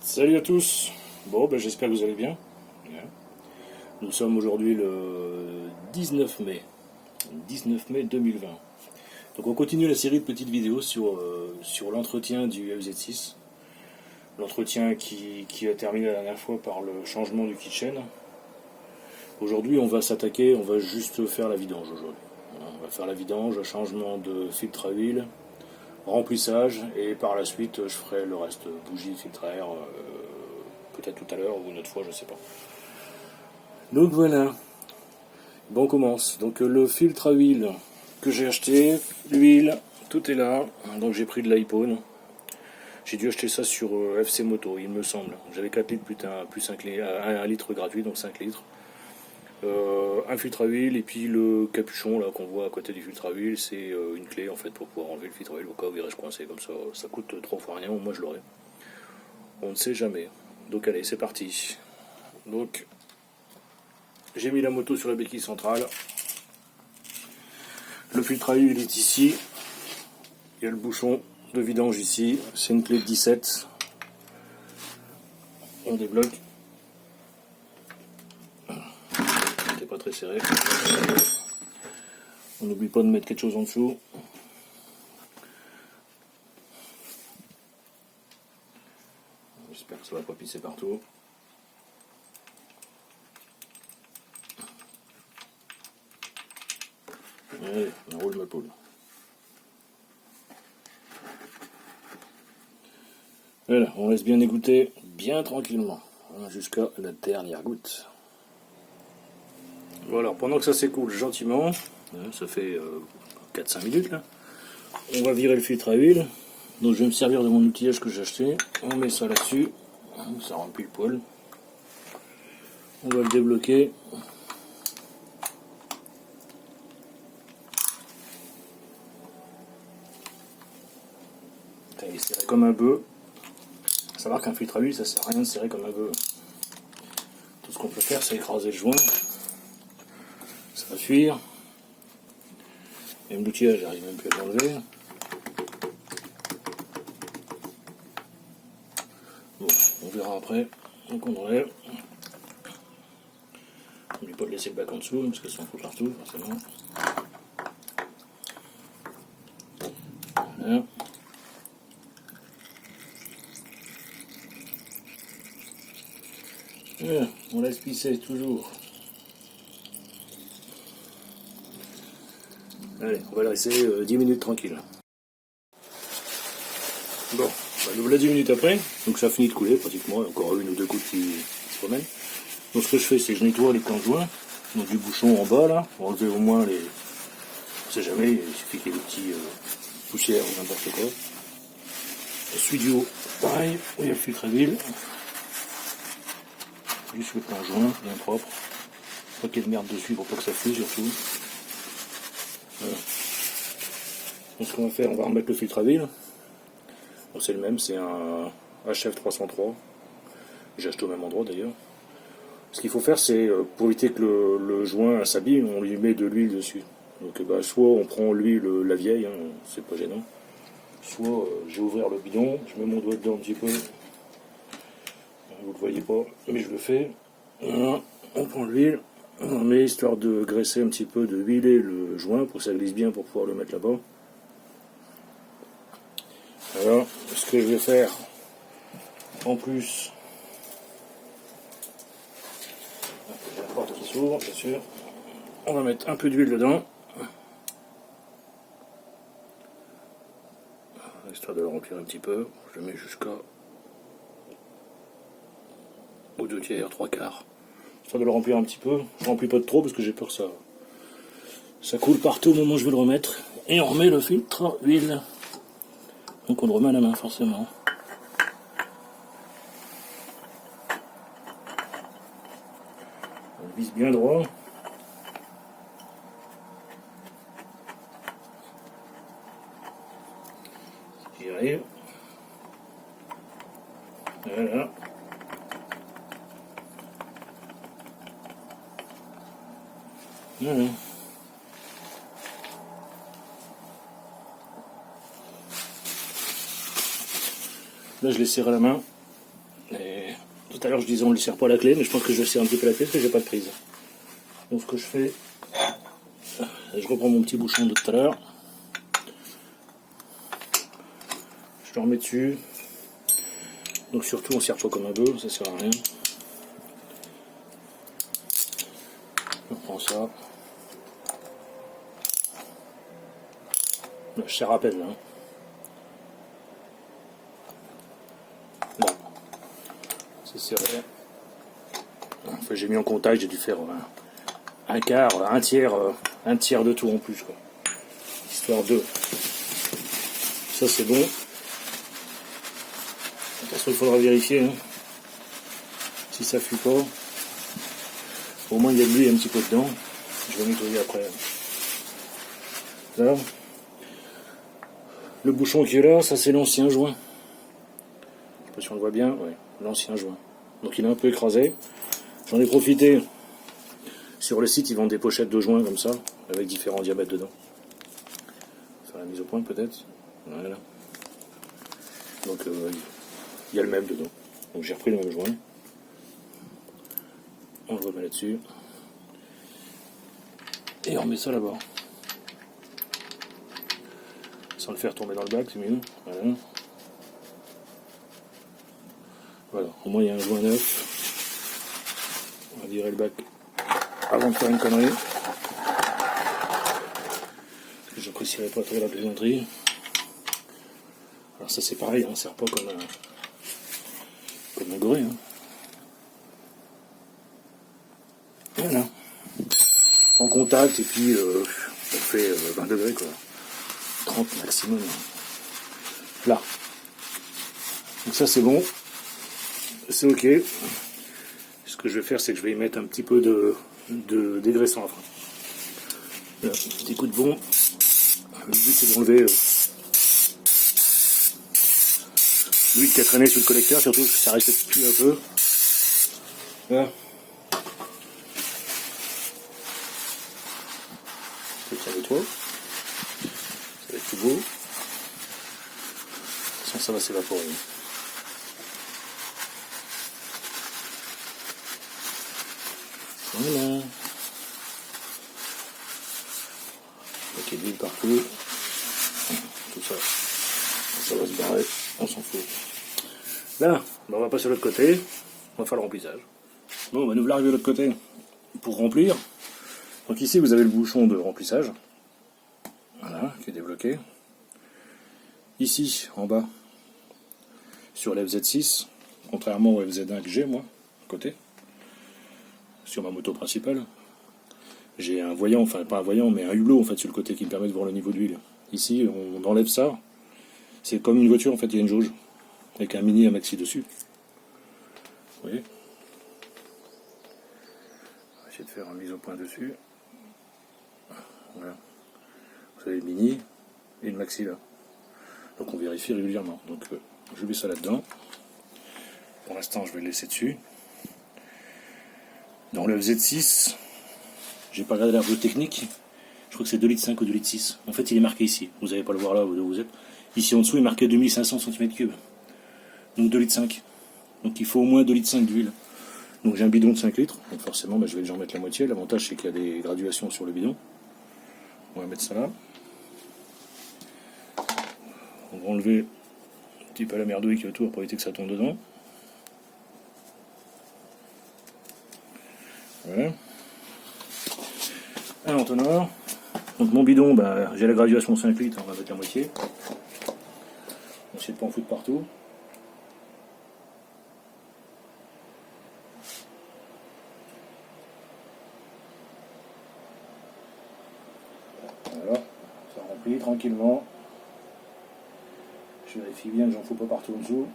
Salut à tous. Bon, ben, j'espère que vous allez bien. Nous sommes aujourd'hui le 19 mai. 19 mai 2020. Donc on continue la série de petites vidéos sur l'entretien du FZ6. L'entretien qui a terminé la dernière fois par le changement du kitchen. Aujourd'hui on va s'attaquer, on va juste faire la vidange aujourd'hui. On va faire la vidange, changement de filtre à huile, remplissage, et par la suite je ferai le reste, bougie, filtre à air, peut-être tout à l'heure ou une autre fois, je sais pas. Donc voilà, bon on commence. Donc le filtre à huile que j'ai acheté, l'huile, tout est là. Donc j'ai pris de l'iPhone. J'ai dû acheter ça sur FC Moto, il me semble. J'avais 4 litres plus 1 litre gratuit, donc 5 litres. Un filtre à huile, et puis le capuchon là qu'on voit à côté du filtre à huile, c'est une clé en fait pour pouvoir enlever le filtre à huile au cas où il reste coincé comme ça. Ça coûte 3 fois rien, moi je l'aurai. On ne sait jamais. Donc allez, c'est parti. Donc j'ai mis la moto sur la béquille centrale. Le filtre à huile est ici. Il y a le bouchon de vidange ici. C'est une clé de 17. On débloque. C'est pas très serré. On n'oublie pas de mettre quelque chose en dessous. J'espère que ça va pas pisser partout. Allez, on roule ma poule. Voilà, on laisse bien égoutter, bien tranquillement, jusqu'à la dernière goutte. Voilà, pendant que ça s'écoule gentiment, ça fait 4-5 minutes là, on va virer le filtre à huile. Donc je vais me servir de mon outillage que j'ai acheté. On met ça là-dessus, ça remplit le poil. On va le débloquer. Il est serré comme un bœuf. Savoir qu'un filtre à huile, ça sert à rien de serrer comme un bœuf. Tout ce qu'on peut faire, c'est écraser le joint. Ça va fuir. Même l'outillage, j'arrive même plus à l'enlever. Bon, on verra après. Donc on enlève. N'oublie pas de laisser le bac en dessous, parce que ça en fout partout, forcément. Voilà. Voilà, on laisse pisser toujours. Allez, on va la laisser 10 minutes tranquille. Bon, nous voilà 10 minutes après, donc ça finit de couler pratiquement, il y a encore une ou deux gouttes qui se promènent. Donc ce que je fais, c'est que je nettoie les plans de joint, donc du bouchon en bas là, pour enlever au moins les... On sait jamais, il suffit qu'il y ait des petits poussières ou n'importe quoi. Celui du haut, pareil, où il y a le filtre à huile. Juste le plan de joint, bien propre. Pas qu'il y ait de merde dessus pour pas que ça fuit surtout. Voilà. Donc ce qu'on va faire, on va remettre le filtre à huile. Bon, c'est le même, c'est un HF 303. J'ai acheté au même endroit d'ailleurs. Ce qu'il faut faire, c'est pour éviter que le joint s'abîme, on lui met de l'huile dessus. Donc soit on prend l'huile, la vieille, hein, c'est pas gênant. Soit je vais ouvrir le bidon, je mets mon doigt dedans un petit peu. Vous le voyez pas, mais je le fais. Voilà, on prend l'huile, on met histoire de graisser un petit peu, de huiler le joint pour que ça glisse bien pour pouvoir le mettre là-bas. Alors, ce que je vais faire en plus, la porte qui s'ouvre, bien sûr, on va mettre un peu d'huile dedans, histoire de le remplir un petit peu. Je le mets jusqu'à aux 2/3, 3/4, histoire de le remplir un petit peu. Je remplis pas de trop parce que j'ai peur que ça coule partout au moment où je vais le remettre. Et on remet le filtre huile. Donc on le remet à la main forcément. On le vise bien droit. J'y arrive. Voilà. Voilà. Là je l'ai serré à la main. Et Tout à l'heure je disais on ne lui serre pas la clé, mais je pense que je vais serrer un petit peu la clé parce que j'ai pas de prise. Donc ce que je fais, je reprends mon petit bouchon de tout à l'heure. Je le remets dessus. Donc surtout on ne serre pas comme un bœuf, ça sert à rien. Je reprends ça. Là, je serre à peine là. Là. C'est serré. Enfin, j'ai mis en contact, j'ai dû faire un quart, un tiers de tout en plus, quoi. Histoire de. Ça c'est bon. De toute façon il faudra vérifier. Hein. Si ça fuit pas. Au moins il y a de l'huile un petit peu dedans. Je vais nettoyer après. Là. Le bouchon qui est là, ça c'est l'ancien joint. Je sais pas si on le voit bien, ouais, l'ancien joint. Donc il est un peu écrasé. J'en ai profité. Sur le site, ils vendent des pochettes de joints comme ça, avec différents diamètres dedans. Faire la mise au point peut-être. Voilà. Donc il y a le même dedans. Donc j'ai repris le même joint. On le remet là-dessus. Et on remet ça là-bas. Sans le faire tomber dans le bac, c'est mieux. Voilà. Voilà, au moins il y a un joint neuf. On va virer le bac avant de faire une connerie. Parce que j'apprécierais pas trop la plaisanterie. Alors ça c'est pareil, on ne sert pas comme un goré. Hein. Voilà. En contact et puis on fait 20 degrés quoi. 30 maximum. Là. Donc ça c'est bon. C'est ok. Ce que je vais faire c'est que je vais y mettre un petit peu de dégraissant après. Là, petit coup de bon. Le but c'est d'enlever l'huile qui a traîné sur le collecteur, surtout que ça risque de puer un peu. Là. Ça nettoie. Ça va être tout beau. Sinon ça va s'évaporer. Voilà. Ok, de l'huile partout. Tout ça. Ça va se barrer. On s'en fout. Là, on va passer de l'autre côté. On va faire le remplissage. Bon, nous voilà arriver de l'autre côté pour remplir. Donc ici, vous avez le bouchon de remplissage. Voilà, qui est débloqué. Ici, en bas, sur la FZ6, contrairement au FZ1 que j'ai, moi, à côté, sur ma moto principale, j'ai un voyant, enfin pas un voyant, mais un hublot en fait sur le côté qui me permet de voir le niveau d'huile. Ici, on enlève ça. C'est comme une voiture, en fait, il y a une jauge, avec un mini, un maxi dessus. Vous voyez ? On va essayer de faire une mise au point dessus. Voilà. Vous avez le mini et le maxi là. Donc on vérifie régulièrement. Donc je mets ça là-dedans. Pour l'instant, je vais le laisser dessus. Dans le FZ6, j'ai pas regardé l'arbre technique. Je crois que c'est 2,5 litres ou 2,6 litres. En fait, il est marqué ici. Vous n'allez pas le voir là où vous êtes. Ici en dessous, il est marqué 2500 cm3. Donc 2,5 litres. Donc il faut au moins 2,5 litres d'huile. Donc j'ai un bidon de 5 litres. Donc forcément, je vais déjà en mettre la moitié. L'avantage, c'est qu'il y a des graduations sur le bidon. On va mettre ça là. On va enlever un petit peu la merdouille qui est autour pour éviter que ça tombe dedans. Voilà. Un entonnoir. Donc mon bidon, j'ai la graduation 5 litres, on va mettre la moitié. On essaie de pas en foutre partout. Voilà, ça remplit tranquillement. Je vérifie bien que j'en fous pas partout en dessous.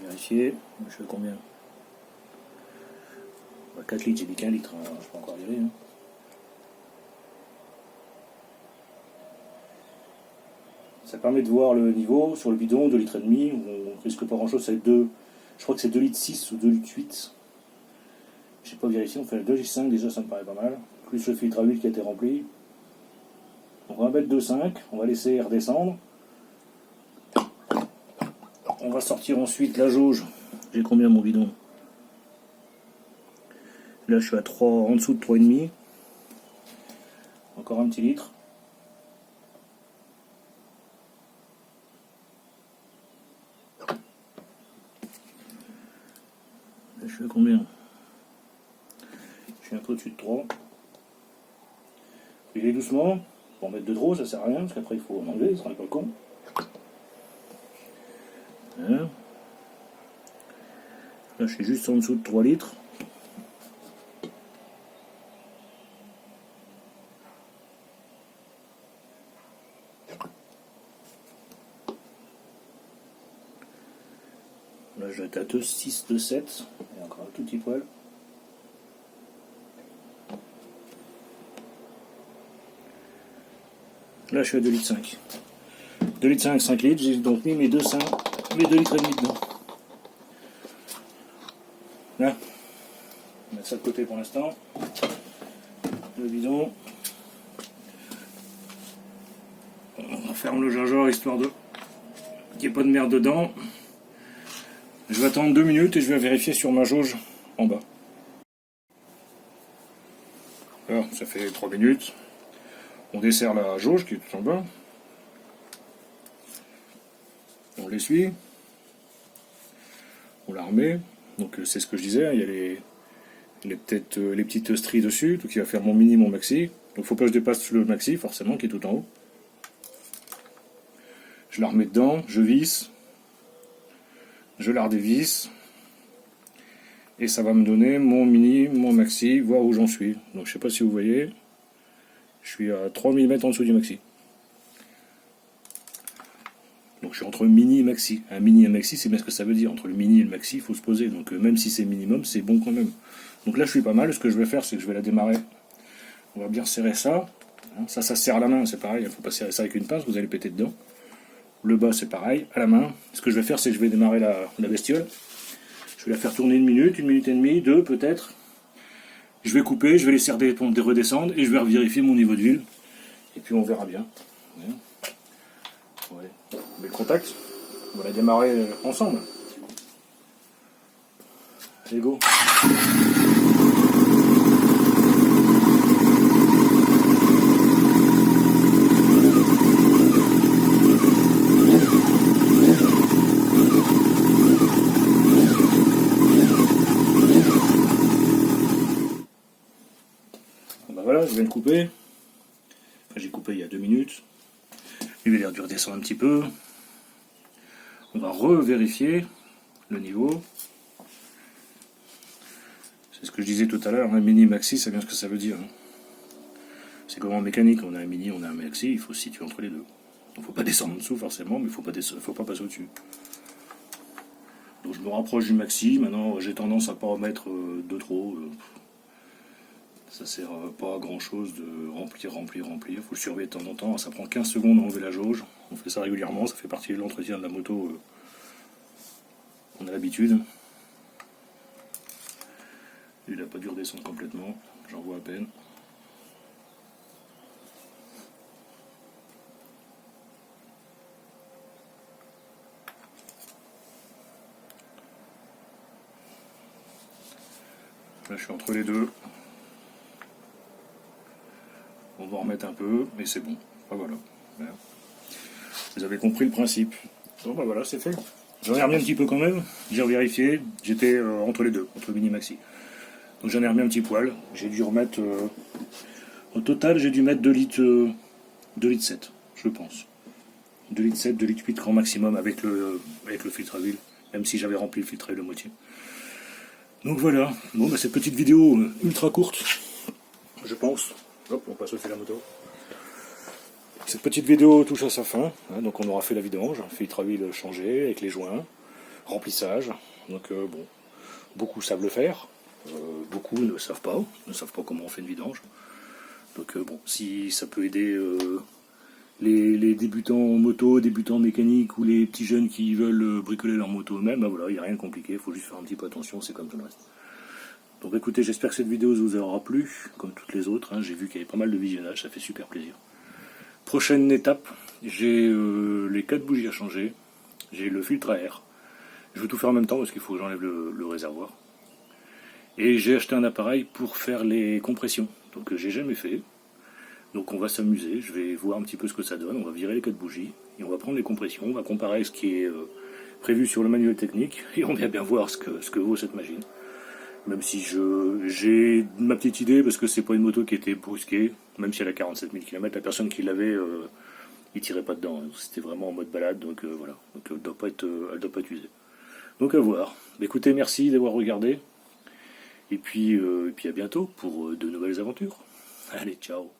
Vérifier, je fais combien? 4 litres, j'ai dit qu'un litre, hein. Je peux encore y aller. Hein. Ça permet de voir le niveau sur le bidon, 2,5 litres, on ne risque pas grand chose, c'est 2, je crois que c'est 2,6 litres ou 2,8 litres. Je n'ai pas vérifié, on fait 2,5 litres, déjà ça me paraît pas mal. Plus le filtre à huile qui a été rempli. Donc on va mettre 2,5, on va laisser redescendre. Alors, on va sortir ensuite la jauge. J'ai combien mon bidon? Là, je suis à 3, en dessous de 3,5. Encore un petit litre. Là, je suis à combien? Je suis un peu au-dessus de 3. Je vais doucement. Pour mettre de trop, ça sert à rien, parce qu'après il faut en enlever, ça sera pas con. Voilà. Là, je suis juste en dessous de 3 litres. Là, je dois être à 2,6, 2,7. Et encore un tout petit poil. Là, je suis à 2,5 litres. 2,5 litres, 5 litres. J'ai donc mis mes 2 litres et demi dedans. Là. On va mettre ça de côté pour l'instant. Le bidon. On ferme le gingembre histoire de qu'il n'y ait pas de merde dedans. Je vais attendre 2 minutes et je vais vérifier sur ma jauge en bas. Alors, ça fait 3 minutes. On desserre la jauge qui est tout en bas. On l'essuie. On la remet. Donc c'est ce que je disais, il y a les petites stries dessus, tout qui va faire mon mini, mon maxi. Donc il ne faut pas que je dépasse le maxi, forcément, qui est tout en haut. Je la remets dedans, je visse. Je la redévisse. Et ça va me donner mon mini, mon maxi, voir où j'en suis. Donc je ne sais pas si vous voyez. Je suis à 3 mm en dessous du maxi. Donc je suis entre mini et maxi. Un mini et un maxi, c'est bien ce que ça veut dire. Entre le mini et le maxi, il faut se poser. Donc même si c'est minimum, c'est bon quand même. Donc là, je suis pas mal. Ce que je vais faire, c'est que je vais la démarrer. On va bien serrer ça. Ça serre à la main, c'est pareil. Il ne faut pas serrer ça avec une pince, vous allez péter dedans. Le bas, c'est pareil, à la main. Ce que je vais faire, c'est que je vais démarrer la bestiole. Je vais la faire tourner 1 minute et demie, 2 peut-être. Je vais couper, je vais laisser redescendre et je vais vérifier mon niveau d'huile. Et puis on verra bien. Ouais. On met le contact. On va la démarrer ensemble. Allez, go. Voilà, je viens de couper. Enfin, j'ai coupé il y a 2 minutes. Il va l'air dû redescendre un petit peu. On va revérifier le niveau. C'est ce que je disais tout à l'heure, un mini maxi, c'est bien ce que ça veut dire. C'est comme en mécanique, on a un mini, on a un maxi, il faut se situer entre les deux. Il ne faut pas descendre en dessous forcément, mais il ne faut pas passer au-dessus. Donc je me rapproche du maxi, maintenant j'ai tendance à ne pas en mettre de trop. Ça sert pas à grand chose de remplir. Il faut le surveiller de temps en temps. Ça prend 15 secondes à enlever la jauge. On fait ça régulièrement, ça fait partie de l'entretien de la moto. On a l'habitude. Il n'a pas dû redescendre complètement. J'en vois à peine. Là je suis entre les deux. On va en remettre un peu, mais c'est bon. Ah, voilà. Vous avez compris le principe. Bon, bah voilà, c'est fait. J'en ai remis un petit peu quand même. J'ai vérifié. J'étais entre les deux, entre mini maxi. Donc j'en ai remis un petit poil. J'ai dû remettre. Au total, j'ai dû mettre 2 litres 7, je pense. 2 litres 7, 2 litres 8 grand maximum avec le filtre à huile. Même si j'avais rempli le filtre à huile à moitié. Donc voilà. Bon, bah, cette petite vidéo ultra courte, je pense. Hop, on passe au fil à la moto. Cette petite vidéo touche à sa fin. Donc on aura fait la vidange, filtre à huile changé avec les joints, remplissage. Donc bon, beaucoup savent le faire, beaucoup ne savent pas comment on fait une vidange. Donc bon, si ça peut aider les débutants en moto, débutants en mécanique ou les petits jeunes qui veulent bricoler leur moto eux-mêmes, ben voilà, il n'y a rien de compliqué, il faut juste faire un petit peu attention, c'est comme tout le reste. Donc écoutez, j'espère que cette vidéo vous aura plu, comme toutes les autres. J'ai vu qu'il y avait pas mal de visionnage, ça fait super plaisir. Prochaine étape, j'ai les 4 bougies à changer, j'ai le filtre à air, Je veux tout faire en même temps parce qu'il faut que j'enlève le réservoir. Et j'ai acheté un appareil pour faire les compressions. Donc j'ai jamais fait. Donc on va s'amuser, je vais voir un petit peu ce que ça donne, on va virer les 4 bougies, et on va prendre les compressions, on va comparer avec ce qui est prévu sur le manuel technique, et on va bien voir ce que vaut cette machine. Même si j'ai ma petite idée, parce que c'est pas une moto qui était brusquée, même si elle a 47 000 km, la personne qui l'avait, il tirait pas dedans, c'était vraiment en mode balade, donc voilà, donc elle doit pas être usée. Donc à voir. Écoutez, merci d'avoir regardé, et puis à bientôt pour de nouvelles aventures. Allez, ciao.